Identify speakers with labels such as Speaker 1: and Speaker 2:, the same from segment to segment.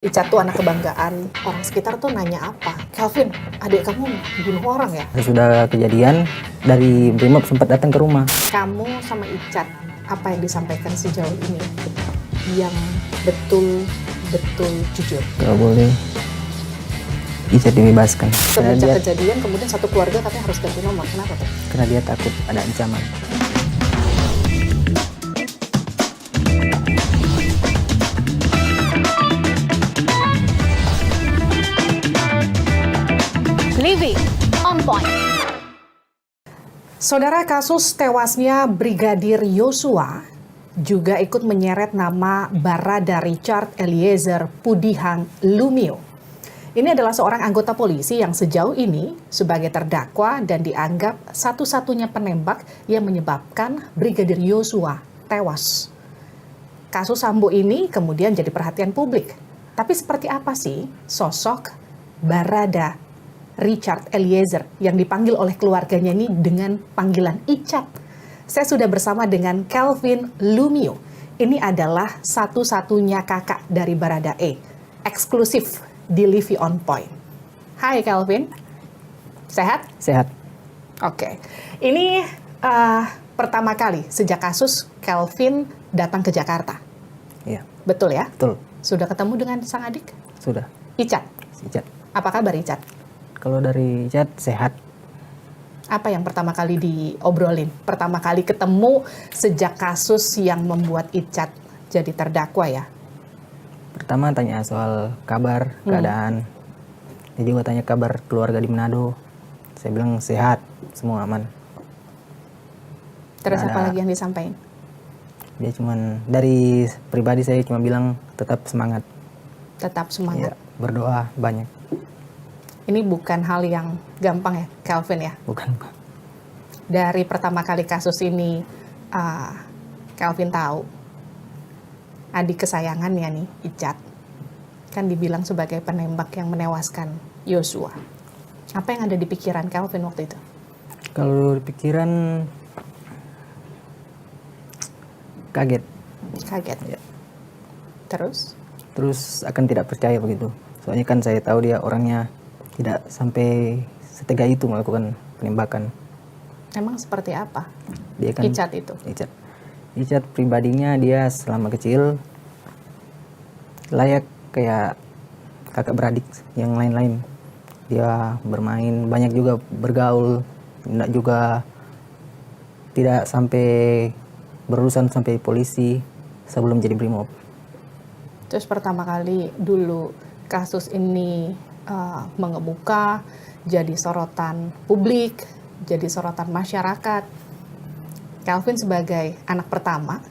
Speaker 1: Ica tuh anak kebanggaan, orang sekitar tuh nanya apa? Calvin, adik kamu bunuh orang ya?
Speaker 2: Sesudah kejadian, dari Brimob sempat datang ke rumah.
Speaker 1: Kamu sama Icat, apa yang disampaikan sejauh ini yang betul-betul jujur?
Speaker 2: Kalau boleh, Icat dibebaskan.
Speaker 1: Semenjak kejadian, kemudian satu keluarga katanya harus ganti nomor. Kenapa tuh?
Speaker 2: Karena dia takut ada ancaman.
Speaker 3: Living on point.
Speaker 1: Saudara, kasus tewasnya Brigadir Yosua juga ikut menyeret nama Barada Richard Eliezer Pudihang Lumiu. Ini adalah seorang anggota polisi yang sejauh ini sebagai terdakwa dan dianggap satu-satunya penembak yang menyebabkan Brigadir Yosua tewas. Kasus Sambo ini kemudian jadi perhatian publik. Tapi seperti apa sih sosok Barada Richard Eliezer yang dipanggil oleh keluarganya ini dengan panggilan Icat? Saya sudah bersama dengan Calvin Lumiu. Ini adalah satu-satunya kakak dari Barada E, eksklusif di Living on Point. Hai Calvin, sehat?
Speaker 2: Sehat.
Speaker 1: Oke, ini pertama kali sejak kasus Calvin datang ke Jakarta.
Speaker 2: Iya.
Speaker 1: Betul ya?
Speaker 2: Betul.
Speaker 1: Sudah ketemu dengan sang adik?
Speaker 2: Sudah.
Speaker 1: Icat.
Speaker 2: Icat.
Speaker 1: Apa kabar Icat?
Speaker 2: Kalau dari Icat, sehat.
Speaker 1: Apa yang pertama kali diobrolin? Pertama kali ketemu sejak kasus yang membuat Icat jadi terdakwa ya?
Speaker 2: Pertama tanya soal kabar, keadaan. Dia juga tanya kabar keluarga di Manado. Saya bilang sehat, semua aman.
Speaker 1: Terus
Speaker 2: Nggak
Speaker 1: apa
Speaker 2: ada.
Speaker 1: lagi yang disampaikan?
Speaker 2: Dia cuman, dari pribadi saya cuma bilang tetap semangat.
Speaker 1: Tetap semangat.
Speaker 2: Ya, berdoa banyak.
Speaker 1: Ini bukan hal yang gampang ya, Calvin ya?
Speaker 2: Bukan.
Speaker 1: Dari pertama kali kasus ini, Calvin tahu adik kesayangannya nih, Icat, kan dibilang sebagai penembak yang menewaskan Yosua. Apa yang ada di pikiran Calvin waktu itu?
Speaker 2: Kalau di pikiran, kaget.
Speaker 1: Kaget.
Speaker 2: Ya.
Speaker 1: Terus
Speaker 2: akan tidak percaya begitu. Soalnya kan saya tahu dia orangnya tidak sampai setega itu melakukan penembakan.
Speaker 1: emang seperti apa
Speaker 2: Dia kan
Speaker 1: Icat itu?
Speaker 2: Icat pribadinya dia selama kecil layak kayak kakak beradik yang lain-lain. Dia bermain, banyak juga bergaul, tidak sampai berurusan sampai polisi sebelum jadi Brimob.
Speaker 1: Terus pertama kali dulu kasus ini mengemuka, jadi sorotan publik, jadi sorotan masyarakat. Calvin sebagai anak pertama,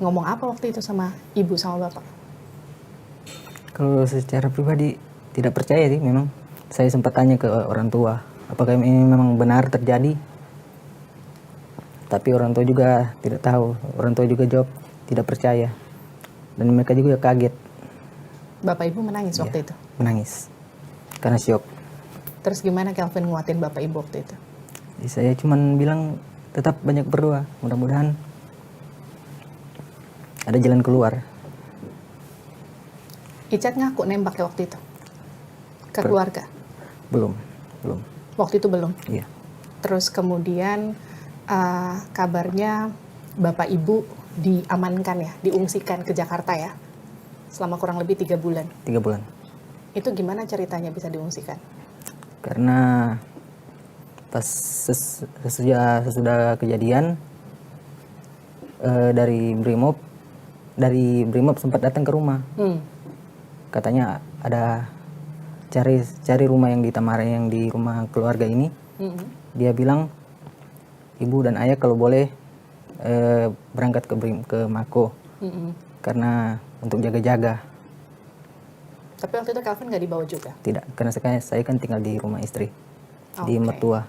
Speaker 1: ngomong apa waktu itu sama ibu sama bapak?
Speaker 2: Kalau secara pribadi tidak percaya sih memang. Saya sempat tanya ke orang tua, apakah ini memang benar terjadi? Tapi orang tua juga tidak tahu. Orang tua juga jawab tidak percaya. Dan mereka juga kaget.
Speaker 1: Bapak ibu menangis
Speaker 2: Iya,
Speaker 1: waktu itu?
Speaker 2: Menangis. Karena syok.
Speaker 1: Terus gimana Calvin nguatin bapak ibu waktu itu?
Speaker 2: Jadi saya cuman bilang tetap banyak berdoa. Mudah-mudahan ada jalan keluar.
Speaker 1: Icat ngaku nembak ya waktu itu? Ke keluarga?
Speaker 2: Belum.
Speaker 1: Waktu itu belum?
Speaker 2: Iya.
Speaker 1: Terus kemudian kabarnya bapak ibu diamankan ya, diungsikan ke Jakarta ya, selama kurang lebih 3 bulan.
Speaker 2: 3 bulan.
Speaker 1: Itu gimana ceritanya bisa diungsikan?
Speaker 2: Karena pas sesudah kejadian, dari Brimob sempat datang ke rumah. Katanya ada cari rumah yang di Tamara, yang di rumah keluarga ini. Dia bilang ibu dan ayah kalau boleh berangkat ke Mako karena untuk jaga-jaga.
Speaker 1: Tapi waktu itu Calvin nggak dibawa juga?
Speaker 2: Tidak, karena saya kan tinggal di rumah istri, di
Speaker 1: Oke.
Speaker 2: mertua.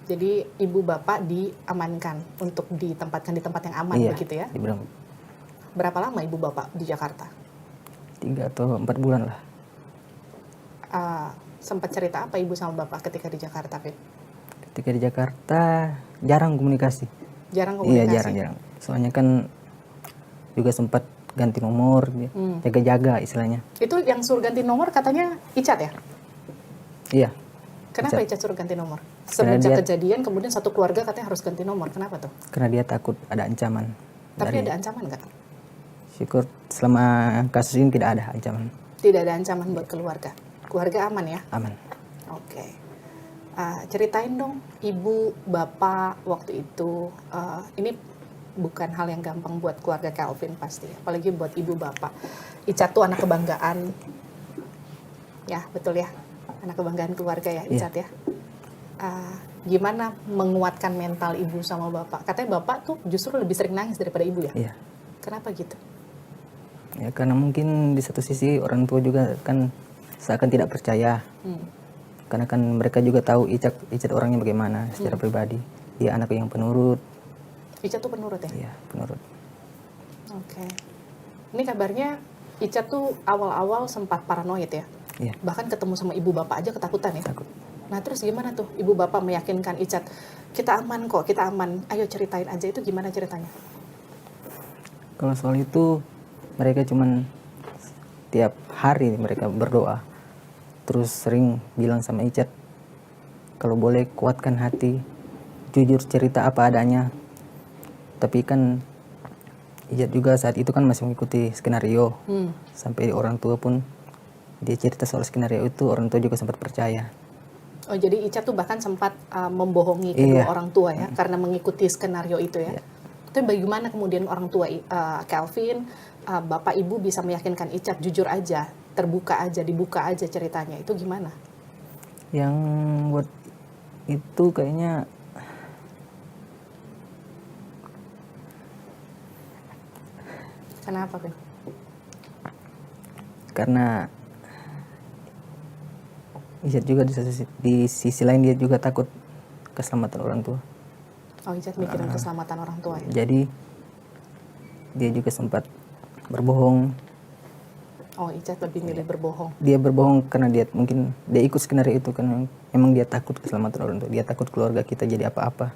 Speaker 1: Jadi ibu bapak diamankan untuk ditempatkan di tempat yang aman
Speaker 2: Iya,
Speaker 1: begitu ya?
Speaker 2: dibilang
Speaker 1: Berapa lama ibu bapak di Jakarta?
Speaker 2: 3 atau 4 bulan lah.
Speaker 1: Sempat cerita apa ibu sama bapak ketika di Jakarta, Vin?
Speaker 2: Ketika di Jakarta jarang komunikasi.
Speaker 1: Jarang
Speaker 2: Iya,
Speaker 1: komunikasi?
Speaker 2: jarang. Soalnya kan juga sempat ganti nomor, jaga-jaga istilahnya.
Speaker 1: Itu yang suruh ganti nomor katanya Icat ya?
Speaker 2: Iya.
Speaker 1: Kenapa
Speaker 2: Icat.
Speaker 1: Icat suruh ganti nomor?
Speaker 2: Karena
Speaker 1: Semenjak
Speaker 2: dia-
Speaker 1: kejadian kemudian satu keluarga katanya harus ganti nomor. Kenapa tuh?
Speaker 2: Karena dia takut ada ancaman.
Speaker 1: Tapi ada ancaman nggak?
Speaker 2: Syukur selama kasus ini tidak ada ancaman.
Speaker 1: Tidak ada ancaman buat keluarga. Keluarga aman ya?
Speaker 2: Aman.
Speaker 1: Oke. Ceritain dong, ibu, bapak waktu itu. Ini bukan hal yang gampang buat keluarga Calvin pasti, apalagi buat ibu bapak. Icat tuh anak kebanggaan. Ya, betul ya. Anak kebanggaan keluarga ya, Icat ya. Gimana menguatkan mental ibu sama bapak? Katanya bapak tuh justru lebih sering nangis daripada ibu ya?
Speaker 2: Iya.
Speaker 1: Kenapa gitu?
Speaker 2: Ya karena mungkin di satu sisi orang tua juga kan seakan tidak percaya. Karena kan mereka juga tahu Icat orangnya bagaimana secara pribadi. Dia anak yang penurut.
Speaker 1: Icat tuh penurut ya?
Speaker 2: Iya, penurut.
Speaker 1: Oke. Ini kabarnya Icat tuh awal-awal sempat paranoid ya?
Speaker 2: Iya.
Speaker 1: Bahkan ketemu sama ibu bapak aja ketakutan ya?
Speaker 2: Takut.
Speaker 1: Nah terus gimana tuh ibu bapak meyakinkan Icat, kita aman kok, kita aman, ayo ceritain aja, itu gimana ceritanya?
Speaker 2: Kalau soal itu mereka cuman tiap hari mereka berdoa. Terus sering bilang sama Icat, kalau boleh kuatkan hati, jujur cerita apa adanya. Tapi kan Icat juga saat itu kan masih mengikuti skenario. Sampai orang tua pun dia cerita soal skenario itu, orang tua juga sempat percaya.
Speaker 1: Oh jadi Icat tuh bahkan sempat membohongi kedua
Speaker 2: Iya.
Speaker 1: orang tua ya, karena mengikuti skenario itu ya.
Speaker 2: Iya.
Speaker 1: Tapi bagaimana kemudian orang tua Calvin, bapak ibu bisa meyakinkan Icat jujur aja, terbuka aja, dibuka aja ceritanya, itu gimana?
Speaker 2: Yang buat itu kayaknya
Speaker 1: Kenapa, Vin?
Speaker 2: karena Icat juga di sisi lain dia juga takut keselamatan orang tua.
Speaker 1: Oh Icat mikirin keselamatan orang tua ya?
Speaker 2: Jadi dia juga sempat berbohong.
Speaker 1: Oh Icat lebih milih berbohong.
Speaker 2: Dia berbohong karena dia mungkin dia ikut skenario itu karena emang dia takut keselamatan orang tua. Dia takut keluarga kita jadi apa-apa.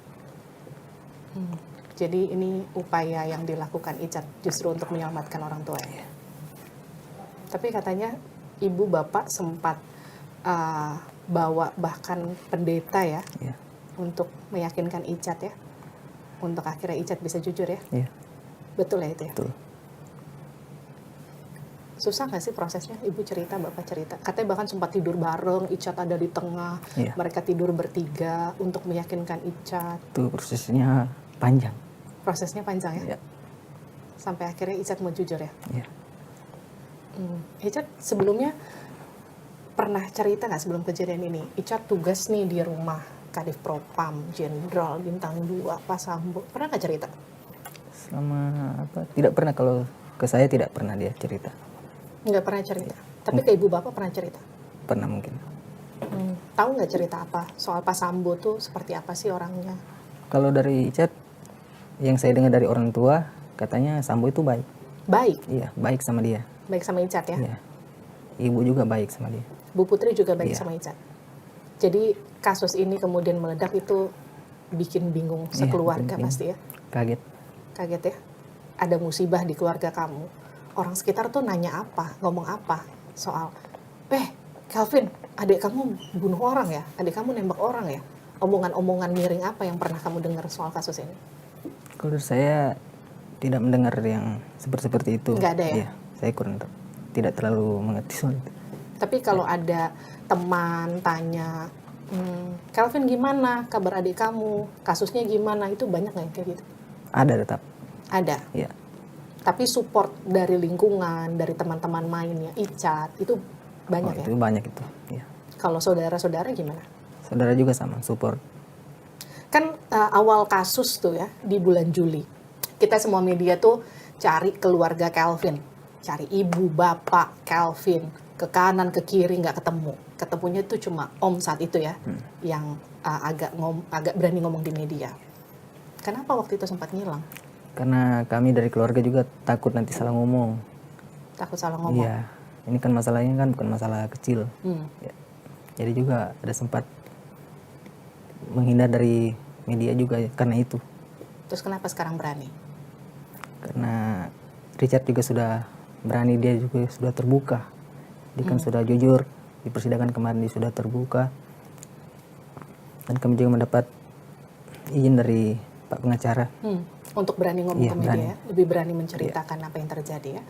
Speaker 1: Jadi ini upaya yang dilakukan Icat justru untuk menyelamatkan orang tua ya? Tapi katanya ibu bapak sempat bawa bahkan pendeta ya,
Speaker 2: Iya.
Speaker 1: untuk meyakinkan Icat ya, untuk akhirnya Icat bisa jujur ya.
Speaker 2: Iya,
Speaker 1: Betul ya itu ya?
Speaker 2: betul.
Speaker 1: Susah nggak sih prosesnya? Ibu cerita, bapak cerita. Katanya bahkan sempat tidur bareng, Icat ada di tengah,
Speaker 2: Iya.
Speaker 1: mereka tidur bertiga untuk meyakinkan Icat.
Speaker 2: Itu prosesnya panjang.
Speaker 1: Prosesnya panjang ya?
Speaker 2: Iya.
Speaker 1: Sampai akhirnya Icat mau jujur ya?
Speaker 2: Iya.
Speaker 1: Icat sebelumnya pernah cerita nggak sebelum kejadian ini? Icat tugas nih di rumah Kadif Propam, Jenderal Bintang 2, Pak Sambo. Pernah nggak cerita?
Speaker 2: Selama apa? Tidak pernah, kalau ke saya tidak pernah dia cerita.
Speaker 1: Nggak pernah cerita. Tapi ke ibu bapak pernah cerita?
Speaker 2: Pernah mungkin.
Speaker 1: Tahu nggak cerita apa? Soal Pak Sambo tuh seperti apa sih orangnya?
Speaker 2: Kalau dari Icat yang saya dengar dari orang tua, katanya Sambo itu baik.
Speaker 1: Baik,
Speaker 2: Iya, baik sama dia.
Speaker 1: baik sama Icat ya?
Speaker 2: Iya. Ibu juga baik sama dia.
Speaker 1: Bu Putri juga baik
Speaker 2: Iya.
Speaker 1: sama Icat. Jadi kasus ini kemudian meledak itu bikin bingung
Speaker 2: Iya,
Speaker 1: sekeluarga
Speaker 2: bikin
Speaker 1: pasti ya?
Speaker 2: Kaget.
Speaker 1: Kaget ya? Ada musibah di keluarga kamu. Orang sekitar tuh nanya apa, ngomong apa soal, Calvin, adik kamu bunuh orang ya? Adik kamu nembak orang ya? Omongan-omongan miring apa yang pernah kamu dengar soal kasus ini?
Speaker 2: Kalau dari saya tidak mendengar yang seperti itu.
Speaker 1: Nggak ada ya?
Speaker 2: Iya, saya kurang tidak terlalu mengerti soal itu.
Speaker 1: Tapi kalau ada teman tanya, Calvin gimana kabar adik kamu? Kasusnya gimana? Itu banyak nggak yang kayak gitu?
Speaker 2: Ada tetap.
Speaker 1: Ada.
Speaker 2: Iya.
Speaker 1: Tapi support dari lingkungan, dari teman-teman mainnya, Icat, itu banyak ya?
Speaker 2: Itu banyak itu. Iya.
Speaker 1: Kalau saudara-saudara gimana?
Speaker 2: Saudara juga sama, support.
Speaker 1: Kan awal kasus tuh ya, di bulan Juli. Kita semua media tuh cari keluarga Calvin. Cari ibu, bapak, Calvin. Ke kanan, ke kiri, nggak ketemu. Ketemunya tuh cuma om saat itu ya, yang agak berani ngomong di media. Kenapa waktu itu sempat ngilang?
Speaker 2: Karena kami dari keluarga juga takut nanti salah ngomong.
Speaker 1: Takut salah ngomong?
Speaker 2: Iya. Ini kan masalahnya kan bukan masalah kecil.
Speaker 1: Hmm.
Speaker 2: Ya. Jadi juga ada sempat menghindar dari media juga ya, karena itu.
Speaker 1: Terus kenapa sekarang berani?
Speaker 2: Karena Richard juga sudah berani, dia juga sudah terbuka. Dia kan sudah jujur, di persidangan kemarin dia sudah terbuka. Dan kami juga mendapat izin dari Pak pengacara.
Speaker 1: Untuk berani ngomong
Speaker 2: Iya,
Speaker 1: ke media,
Speaker 2: berani.
Speaker 1: ya? Lebih berani menceritakan apa yang terjadi ya.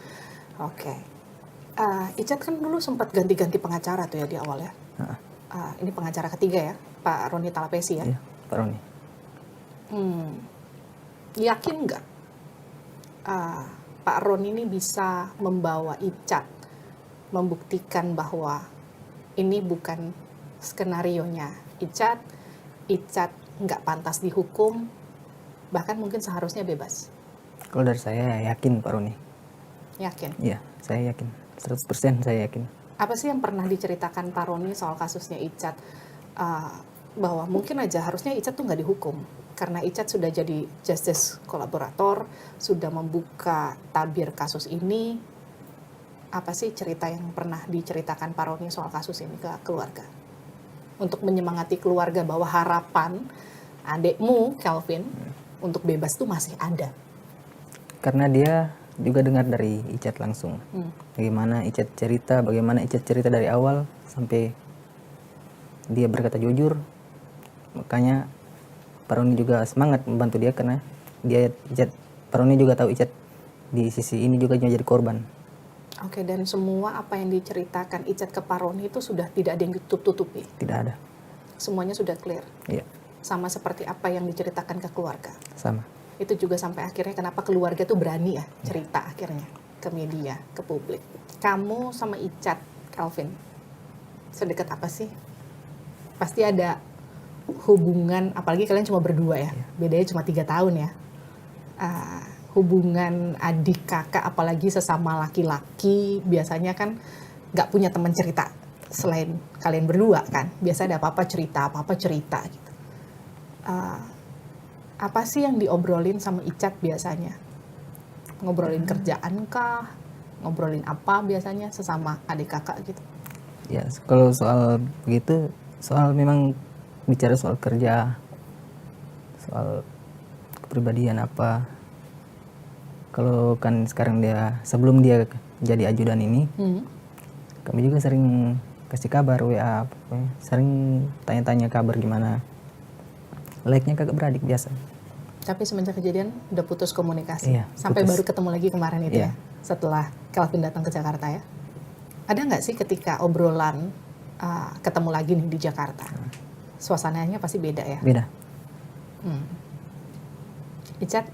Speaker 1: Oke. Icat kan dulu sempat ganti-ganti pengacara tuh ya di awal ya. Ini pengacara ketiga ya, Pak Roni Talapesi ya.
Speaker 2: Iya, Pak Roni.
Speaker 1: Yakin nggak Pak Ron ini bisa membawa Icat membuktikan bahwa ini bukan skenarionya Icat nggak pantas dihukum, bahkan mungkin seharusnya bebas?
Speaker 2: Kalau dari saya yakin Pak Roni.
Speaker 1: Yakin?
Speaker 2: Iya, saya yakin. 100% saya yakin.
Speaker 1: Apa sih yang pernah diceritakan Pak Roni soal kasusnya Icat? Bahwa mungkin aja harusnya Icat tuh nggak dihukum. Karena Icat sudah jadi justice kolaborator, sudah membuka tabir kasus ini. Apa sih cerita yang pernah diceritakan Pak Roni soal kasus ini ke keluarga? Untuk menyemangati keluarga bahwa harapan adikmu, Kelvin, untuk bebas tuh masih ada.
Speaker 2: Karena dia juga dengar dari Icat langsung. Bagaimana Icat cerita dari awal sampai dia berkata jujur. Makanya Pak Roni juga semangat membantu dia karena Pak Roni juga tahu Icat di sisi ini juga jadi korban.
Speaker 1: Oke, dan semua apa yang diceritakan Icat ke Pak Roni itu sudah tidak ada yang ditutup-tutupi?
Speaker 2: Tidak ada.
Speaker 1: Semuanya sudah clear?
Speaker 2: Iya,
Speaker 1: Sama seperti apa yang diceritakan ke keluarga?
Speaker 2: sama.
Speaker 1: Itu juga sampai akhirnya kenapa keluarga tuh berani ya cerita akhirnya ke media, ke publik. Kamu sama Icat, Kelvin, sedekat apa sih? Pasti ada hubungan, apalagi kalian cuma berdua ya, bedanya cuma 3 tahun ya. Hubungan adik kakak, apalagi sesama laki-laki, biasanya kan nggak punya teman cerita selain kalian berdua kan. Biasa ada apa-apa cerita gitu. Apa sih yang diobrolin sama Icat biasanya? Ngobrolin kerjaan kah? Ngobrolin apa biasanya sesama adik kakak gitu?
Speaker 2: Ya, kalau soal begitu, soal memang bicara soal kerja, soal kepribadian apa. Kalau kan sekarang sebelum dia jadi ajudan ini, kami juga sering kasih kabar WA, pokoknya sering tanya-tanya kabar gimana. Like-nya kakak beradik biasa.
Speaker 1: Tapi semenjak kejadian udah putus komunikasi.
Speaker 2: Iya,
Speaker 1: Sampai
Speaker 2: putus.
Speaker 1: baru ketemu lagi kemarin itu
Speaker 2: Iya.
Speaker 1: ya. Setelah Kelvin datang ke Jakarta ya. Ada nggak sih ketika obrolan ketemu lagi nih di Jakarta? Suasananya pasti beda ya.
Speaker 2: Beda.
Speaker 1: Icat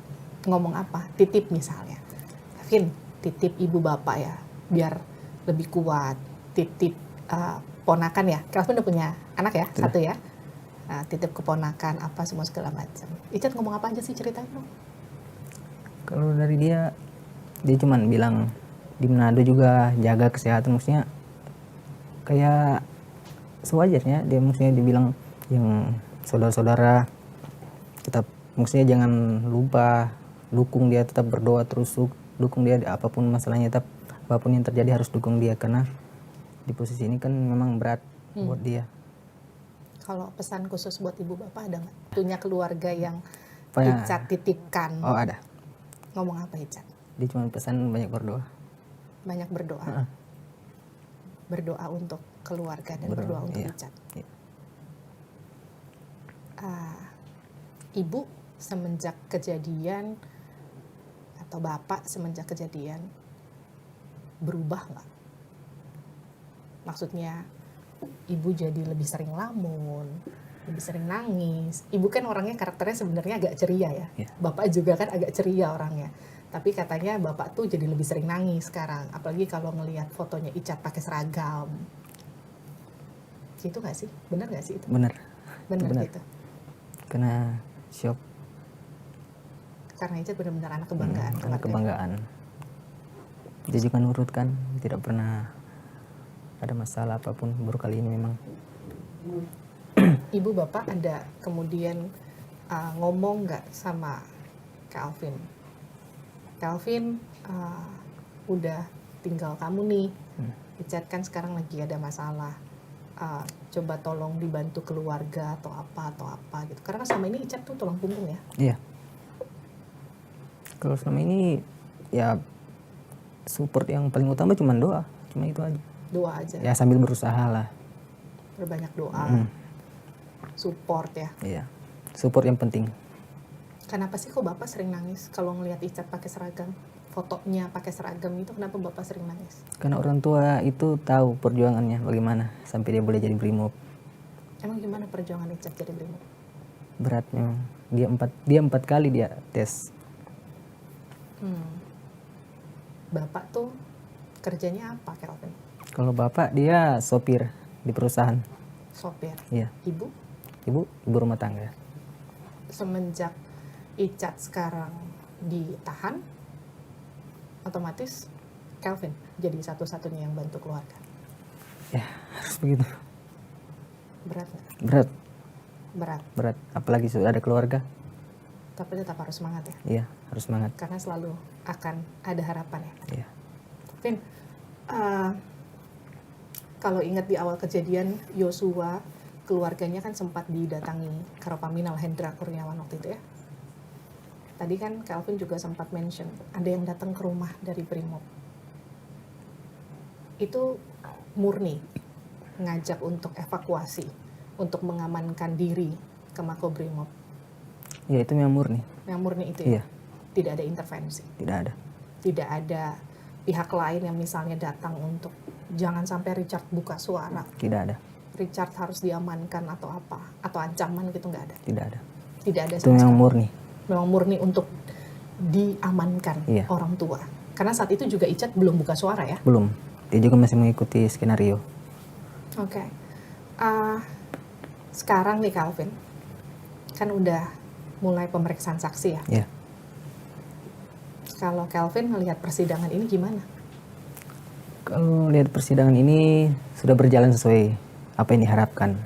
Speaker 1: ngomong apa? Titip misalnya. Kelvin, titip ibu bapak ya. Biar lebih kuat. Titip ponakan ya. Kelvin udah punya anak ya?
Speaker 2: Sudah.
Speaker 1: Satu ya. Titip keponakan apa semua segala macam. Icat ngomong apa aja sih ceritanya?
Speaker 2: Kalau dari dia cuman bilang di Manado juga jaga kesehatan, maksudnya kayak sewajarnya dia, maksudnya dibilang yang saudara-saudara tetap, maksudnya jangan lupa dukung dia, tetap berdoa terus, dukung dia apapun masalahnya, tetap apapun yang terjadi harus dukung dia karena di posisi ini kan memang berat buat dia.
Speaker 1: Kalau pesan khusus buat ibu bapak ada nggak? Punya keluarga yang
Speaker 2: Apa ya?
Speaker 1: Icat titipkan.
Speaker 2: Oh, ada.
Speaker 1: Ngomong apa Icat?
Speaker 2: Dia cuma pesan banyak berdoa.
Speaker 1: Banyak berdoa. Berdoa untuk keluarga dan berdoa untuk
Speaker 2: iya.
Speaker 1: Icat.
Speaker 2: Iya.
Speaker 1: Ibu semenjak kejadian atau bapak semenjak kejadian berubah nggak? Maksudnya ibu jadi lebih sering lamun, lebih sering nangis. Ibu kan orangnya karakternya sebenarnya agak ceria ya.
Speaker 2: Iya.
Speaker 1: Bapak juga kan agak ceria orangnya. Tapi katanya bapak tuh jadi lebih sering nangis sekarang. Apalagi kalau ngelihat fotonya Icat pakai seragam. Gitu nggak sih? Bener nggak sih itu?
Speaker 2: Bener.
Speaker 1: Bener
Speaker 2: Bener.
Speaker 1: gitu.
Speaker 2: Karena shock,
Speaker 1: Karena Icat benar-benar anak kebanggaan.
Speaker 2: karena
Speaker 1: keluarga.
Speaker 2: kebanggaan. Dia juga nurut kan, tidak pernah ada masalah apapun, baru kali ini memang.
Speaker 1: Ibu bapak ada kemudian ngomong nggak sama Kelvin? Kelvin udah tinggal kamu nih. Icat kan sekarang lagi ada masalah. Coba tolong dibantu keluarga atau apa gitu. Karena selama ini Icat tuh tulang punggung ya.
Speaker 2: Iya. Kalau selama ini ya Support yang paling utama cuma doa, cuma itu aja.
Speaker 1: Doa aja,
Speaker 2: Ya sambil berusaha lah.
Speaker 1: berbanyak doa, support ya.
Speaker 2: Iya. Support yang penting.
Speaker 1: Kenapa sih kok Bapak sering nangis kalau ngelihat Icat pakai seragam? Fotonya pakai seragam itu kenapa Bapak sering nangis?
Speaker 2: Karena orang tua itu tahu perjuangannya bagaimana sampai dia boleh jadi Brimob.
Speaker 1: Emang gimana perjuangan Icat jadi Brimob?
Speaker 2: Beratnya dia empat kali dia tes.
Speaker 1: Bapak tuh kerjanya apa, Kelvin?
Speaker 2: Kalau bapak dia sopir di perusahaan.
Speaker 1: Sopir.
Speaker 2: Iya.
Speaker 1: Ibu
Speaker 2: Ibu rumah tangga.
Speaker 1: semenjak Icat sekarang ditahan, otomatis Kelvin jadi satu-satunya yang bantu keluarga.
Speaker 2: Ya harus begitu.
Speaker 1: Berat nggak?
Speaker 2: Berat. Apalagi sudah ada keluarga.
Speaker 1: Tapi tetap harus semangat ya,
Speaker 2: Iya harus semangat.
Speaker 1: karena selalu akan ada harapan ya.
Speaker 2: Iya.
Speaker 1: Vin, kalau ingat di awal kejadian Yosua, keluarganya kan sempat didatangi Karopaminal Hendra Kurniawan waktu itu ya. Tadi kan Kelvin juga sempat mention, ada yang datang ke rumah dari Brimob. Itu murni ngajak untuk evakuasi, untuk mengamankan diri ke Makobrimob.
Speaker 2: Ya itu memang murni.
Speaker 1: Yang murni itu ya?
Speaker 2: Iya.
Speaker 1: Tidak ada intervensi.
Speaker 2: Tidak ada.
Speaker 1: Tidak ada pihak lain yang misalnya datang untuk jangan sampai Richard buka suara,
Speaker 2: Tidak ada.
Speaker 1: Richard harus diamankan atau apa, atau ancaman gitu, nggak ada.
Speaker 2: Tidak ada.
Speaker 1: Tidak ada
Speaker 2: Itu
Speaker 1: sama
Speaker 2: memang
Speaker 1: sekali.
Speaker 2: murni.
Speaker 1: Memang murni untuk diamankan
Speaker 2: Iya.
Speaker 1: orang tua. Karena saat itu juga Icat belum buka suara ya.
Speaker 2: Belum. Dia juga masih mengikuti skenario.
Speaker 1: Oke. Sekarang nih Kelvin, kan udah mulai pemeriksaan saksi ya.
Speaker 2: Ya.
Speaker 1: Kalau Kelvin melihat persidangan ini gimana?
Speaker 2: Kalau lihat persidangan ini sudah berjalan sesuai apa yang diharapkan.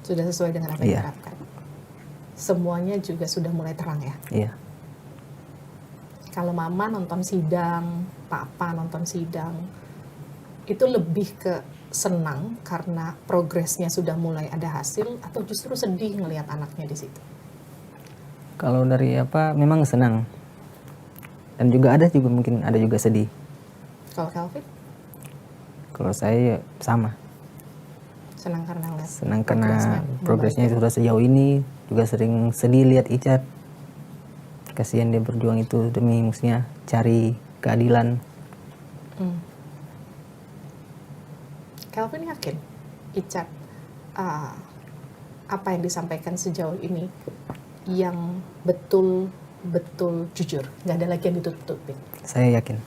Speaker 1: Sudah sesuai dengan apa yang
Speaker 2: Iya.
Speaker 1: diharapkan? Semuanya juga sudah mulai terang ya.
Speaker 2: Iya.
Speaker 1: Kalau mama nonton sidang, papa nonton sidang, itu lebih ke senang karena progresnya sudah mulai ada hasil, atau justru sedih ngelihat anaknya di situ?
Speaker 2: Kalau dari apa memang senang. Dan juga mungkin ada juga sedih.
Speaker 1: Kalau Kelvin,
Speaker 2: Kalau saya sama.
Speaker 1: senang karena ngeliat
Speaker 2: Senang karena progresnya
Speaker 1: membaik.
Speaker 2: sudah sejauh ini. Juga sering sedih lihat Icat. Kasihan dia berjuang itu demi maksudnya cari keadilan.
Speaker 1: Kelvin yakin Icat apa yang disampaikan sejauh ini yang betul-betul jujur, nggak ada lagi yang ditutup-tutupin.
Speaker 2: Saya yakin.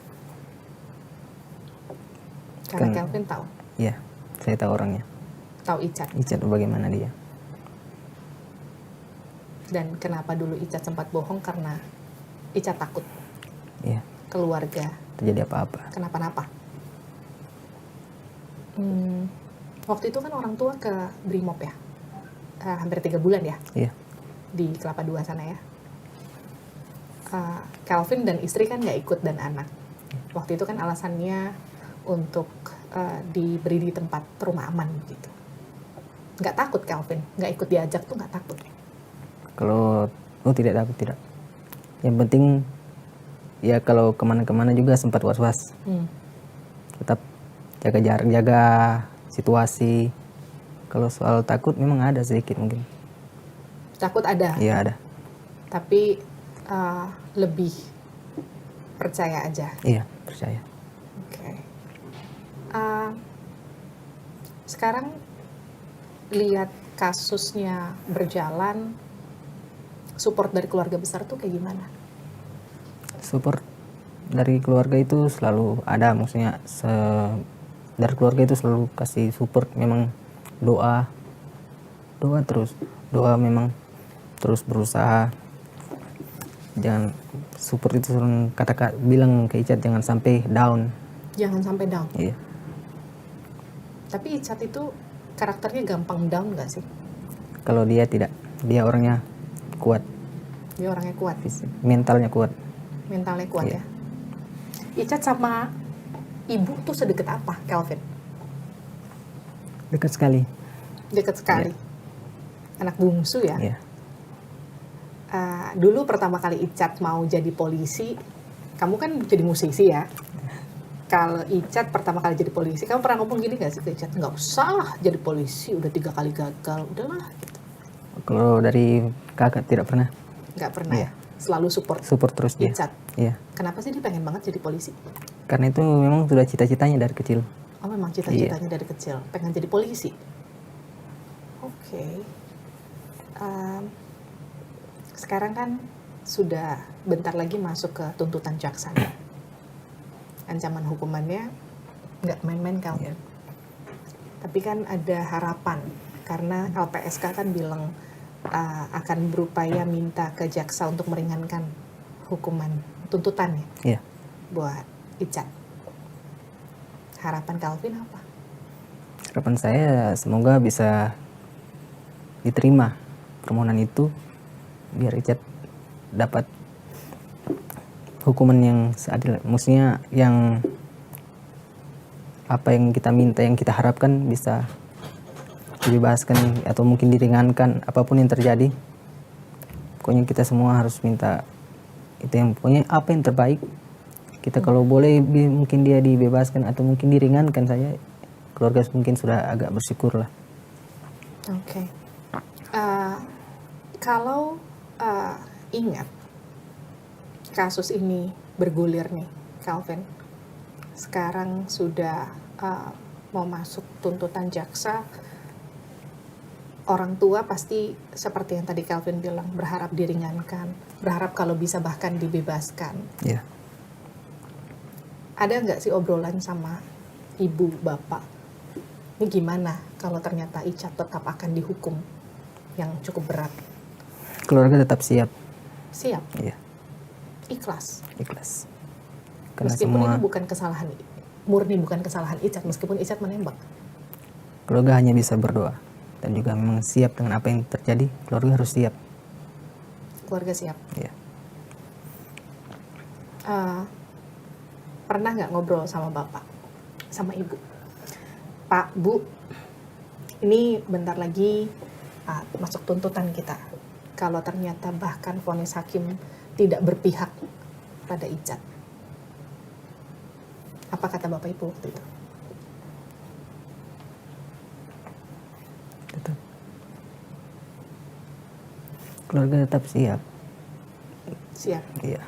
Speaker 1: Karena
Speaker 2: Kan-
Speaker 1: Kelvin tahu
Speaker 2: Iya. Saya tahu orangnya.
Speaker 1: Icat.
Speaker 2: Icat bagaimana dia.
Speaker 1: Dan kenapa dulu Icat sempat bohong, karena Icat takut
Speaker 2: Iya.
Speaker 1: keluarga
Speaker 2: Terjadi apa-apa.
Speaker 1: kenapa-napa. Waktu itu kan orang tua ke Brimob ya, hampir 3 bulan ya,
Speaker 2: Iya.
Speaker 1: di Kelapa Dua sana ya. Kelvin dan istri kan nggak ikut, dan anak. Waktu itu kan alasannya untuk diberi di tempat rumah aman gitu. Nggak takut Kelvin, nggak ikut diajak tuh nggak takut.
Speaker 2: Kalau tidak takut tidak. Yang penting ya kalau kemana-kemana juga sempat was-was. Tetap jaga jarak, jaga situasi. Kalau soal takut memang ada sedikit mungkin.
Speaker 1: Takut ada,
Speaker 2: Iya ada.
Speaker 1: tapi lebih percaya aja.
Speaker 2: Iya percaya.
Speaker 1: Oke. Sekarang lihat kasusnya berjalan, support dari keluarga besar tuh kayak gimana?
Speaker 2: Support dari keluarga itu selalu ada, maksudnya dari keluarga itu selalu kasih support, memang doa terus, doa memang terus berusaha. Jangan support itu selalu bilang ke Icat jangan sampai down.
Speaker 1: Jangan sampai down.
Speaker 2: Iya.
Speaker 1: Tapi Icat itu karakternya gampang down nggak sih?
Speaker 2: Kalau dia tidak, dia orangnya kuat,
Speaker 1: Dia orangnya kuat,
Speaker 2: mentalnya kuat.
Speaker 1: mentalnya kuat
Speaker 2: Iya.
Speaker 1: ya. Icat sama ibu tuh sedekat apa, Kelvin?
Speaker 2: Dekat sekali.
Speaker 1: Dekat sekali. Anak bungsu ya.
Speaker 2: Iya.
Speaker 1: Dulu pertama kali Icat mau jadi polisi, kamu kan jadi musisi ya. kalau Icat pertama kali jadi polisi, kamu pernah ngomong gini gak sih ke Icat? Nggak usah jadi polisi, udah 3 kali gagal, udahlah gitu.
Speaker 2: Kalau dari kakak tidak pernah.
Speaker 1: Nggak pernah
Speaker 2: Iya.
Speaker 1: ya? Selalu support
Speaker 2: Terus dia.
Speaker 1: Icat.
Speaker 2: Iya.
Speaker 1: Kenapa sih dia pengen banget jadi polisi?
Speaker 2: Karena itu memang sudah cita-citanya dari kecil.
Speaker 1: Oh memang cita-citanya dari kecil, pengen jadi polisi. Oke. Sekarang kan sudah bentar lagi masuk ke tuntutan jaksa. Ancaman hukumannya nggak main-main Calvin. Tapi kan ada harapan karena LPSK kan bilang akan berupaya minta ke jaksa untuk meringankan hukuman tuntutannya
Speaker 2: Iya.
Speaker 1: buat Icat. Harapan Calvin apa?
Speaker 2: Harapan saya semoga bisa diterima permohonan itu biar Icat dapat hukuman yang seadil. Maksudnya yang apa yang kita minta, yang kita harapkan bisa dibebaskan atau mungkin diringankan apapun yang terjadi. Pokoknya kita semua harus minta itu yang pokoknya apa yang terbaik. Kita kalau boleh mungkin dia dibebaskan atau mungkin diringankan, saya keluarga mungkin sudah agak bersyukur lah.
Speaker 1: Oke. Kalau ingat kasus ini bergulir nih, Calvin. Sekarang sudah mau masuk tuntutan jaksa. Orang tua pasti seperti yang tadi Calvin bilang, berharap diringankan, berharap kalau bisa bahkan dibebaskan.
Speaker 2: Iya.
Speaker 1: Ada nggak sih obrolan sama ibu, bapak? Ini gimana kalau ternyata Icat tetap akan dihukum yang cukup berat?
Speaker 2: Keluarga tetap siap.
Speaker 1: Siap,
Speaker 2: Iya,
Speaker 1: ikhlas.
Speaker 2: ikhlas. Karena
Speaker 1: Meskipun
Speaker 2: semua
Speaker 1: ini bukan kesalahan, murni bukan kesalahan Icat, meskipun Icat menembak.
Speaker 2: keluarga hanya bisa berdoa dan juga memang siap dengan apa yang terjadi. Keluarga harus siap.
Speaker 1: Keluarga siap.
Speaker 2: Iya.
Speaker 1: Pernah nggak ngobrol sama bapak, sama ibu? Pak, Bu, ini bentar lagi masuk tuntutan kita. Kalau ternyata bahkan vonis hakim tidak berpihak pada Icat. Apa kata bapak ibu waktu itu?
Speaker 2: Tetap. Keluarga tetap siap.
Speaker 1: Siap.
Speaker 2: Iya,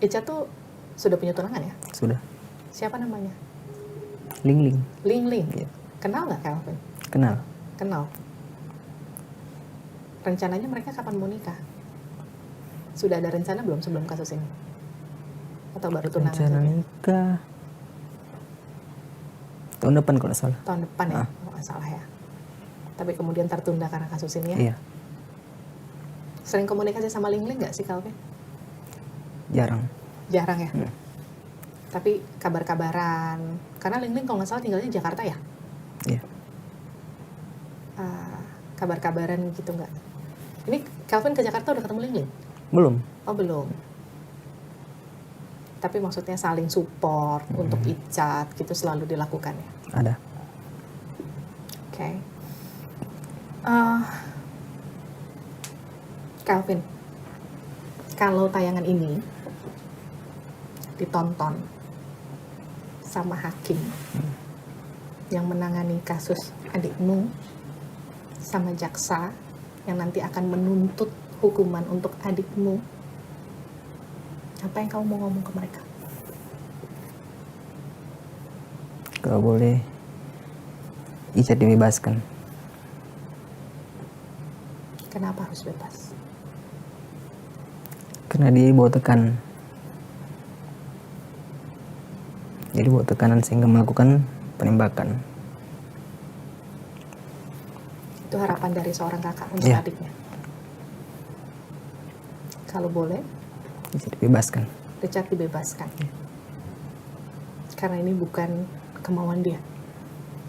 Speaker 1: Icat tuh sudah punya tunangan ya?
Speaker 2: sudah.
Speaker 1: Siapa namanya?
Speaker 2: Ling.
Speaker 1: Ling Ling.
Speaker 2: Iya.
Speaker 1: Kenal nggak Calvin?
Speaker 2: Kenal.
Speaker 1: Kenal. Rencananya mereka kapan mau nikah? Sudah ada rencana belum sebelum kasus ini? Atau baru tunangan
Speaker 2: Rencana
Speaker 1: saja?
Speaker 2: nikah tahun depan kalau nggak salah.
Speaker 1: Tahun depan ya, kalau nggak salah ya. Tapi kemudian tertunda karena kasus ini ya.
Speaker 2: Iya,
Speaker 1: Sering komunikasi sama Ling Ling nggak sih Calvin?
Speaker 2: jarang.
Speaker 1: Jarang ya. Tapi kabar-kabaran. Karena Ling Ling kalau nggak salah tinggalnya di Jakarta ya.
Speaker 2: Iya.
Speaker 1: Kabar-kabaran gitu nggak? Ini Calvin ke Jakarta udah ketemu Ling Ling?
Speaker 2: Belum.
Speaker 1: Oh belum. Tapi maksudnya saling support untuk Icat gitu selalu dilakukan ya.
Speaker 2: Ada.
Speaker 1: Oke. Calvin, kalau tayangan ini ditonton sama hakim yang menangani kasus adikmu sama jaksa yang nanti akan menuntut hukuman untuk adikmu, apa yang kamu mau ngomong ke mereka?
Speaker 2: Kalau boleh Icat dibebaskan.
Speaker 1: Kenapa harus bebas?
Speaker 2: Karena dia bawa tekan. Jadi bawa tekanan sehingga melakukan penembakan.
Speaker 1: Itu harapan dari seorang kakak untuk
Speaker 2: Iya.
Speaker 1: adiknya. Kalau boleh,
Speaker 2: Icat dibebaskan.
Speaker 1: Richard dibebaskan. Karena ini bukan kemauan dia.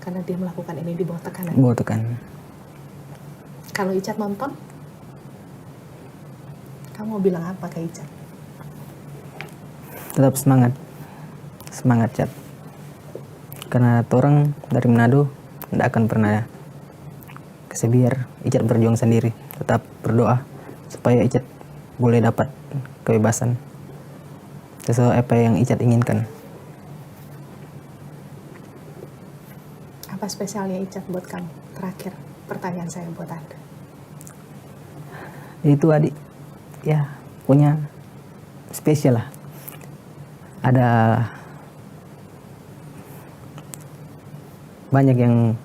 Speaker 1: Karena dia melakukan ini di bawah tekanan.
Speaker 2: Bawa tekanan.
Speaker 1: Kalau Icat nonton, kamu mau bilang apa ke Icat?
Speaker 2: Tetap semangat. Semangat, Cat. Karena orang dari Manado tidak akan pernah kesebiar Icat berjuang sendiri. Tetap berdoa supaya Icat boleh dapat kebebasan. sesuai apa yang Icat inginkan.
Speaker 1: Apa spesialnya Icat buat kamu? Terakhir, pertanyaan saya buat Anda.
Speaker 2: Itu adik, ya punya spesial lah. Ada banyak yang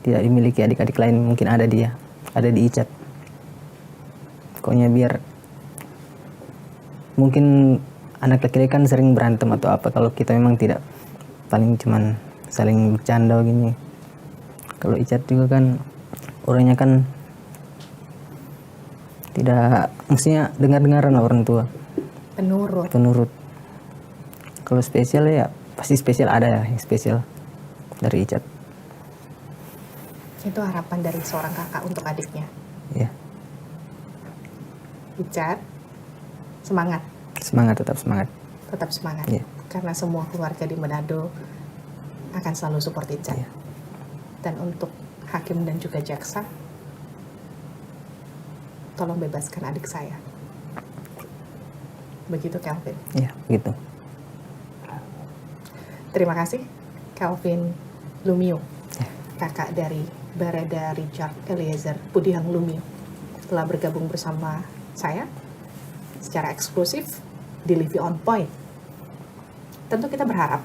Speaker 2: tidak dimiliki adik-adik lain, mungkin ada dia, ada di Icat. Pokoknya biar mungkin anak laki-laki kan sering berantem atau apa, kalau kita memang tidak, paling cuman saling bercanda gini. Kalau Icat juga kan orangnya kan tidak, maksudnya dengar-dengaran lah orang tua, penurut. Kalau spesial ya pasti spesial, ada ya yang spesial dari Icat.
Speaker 1: Itu harapan dari seorang kakak untuk adiknya.
Speaker 2: Ya,
Speaker 1: Icat, semangat.
Speaker 2: tetap semangat.
Speaker 1: Tetap semangat.
Speaker 2: Iya.
Speaker 1: Karena semua keluarga di Manado akan selalu support Icat.
Speaker 2: Iya.
Speaker 1: Dan untuk hakim dan juga jaksa, tolong bebaskan adik saya. Begitu Kelvin.
Speaker 2: Ya, gitu.
Speaker 1: Terima kasih Kelvin Lumio, kakak dari Barada Richard Eliezer Pudihang Lumio, telah bergabung bersama saya secara eksklusif di Livy On Point. Tentu kita berharap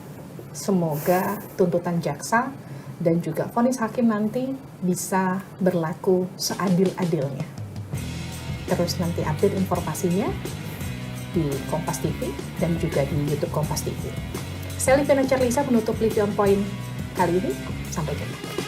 Speaker 1: semoga tuntutan jaksa dan juga vonis hakim nanti bisa berlaku seadil-adilnya. Terus nanti update informasinya di Kompas TV dan juga di YouTube Kompas TV. Saya Liviana Charlisa menutup Livy On Point kali ini. Sampai jumpa.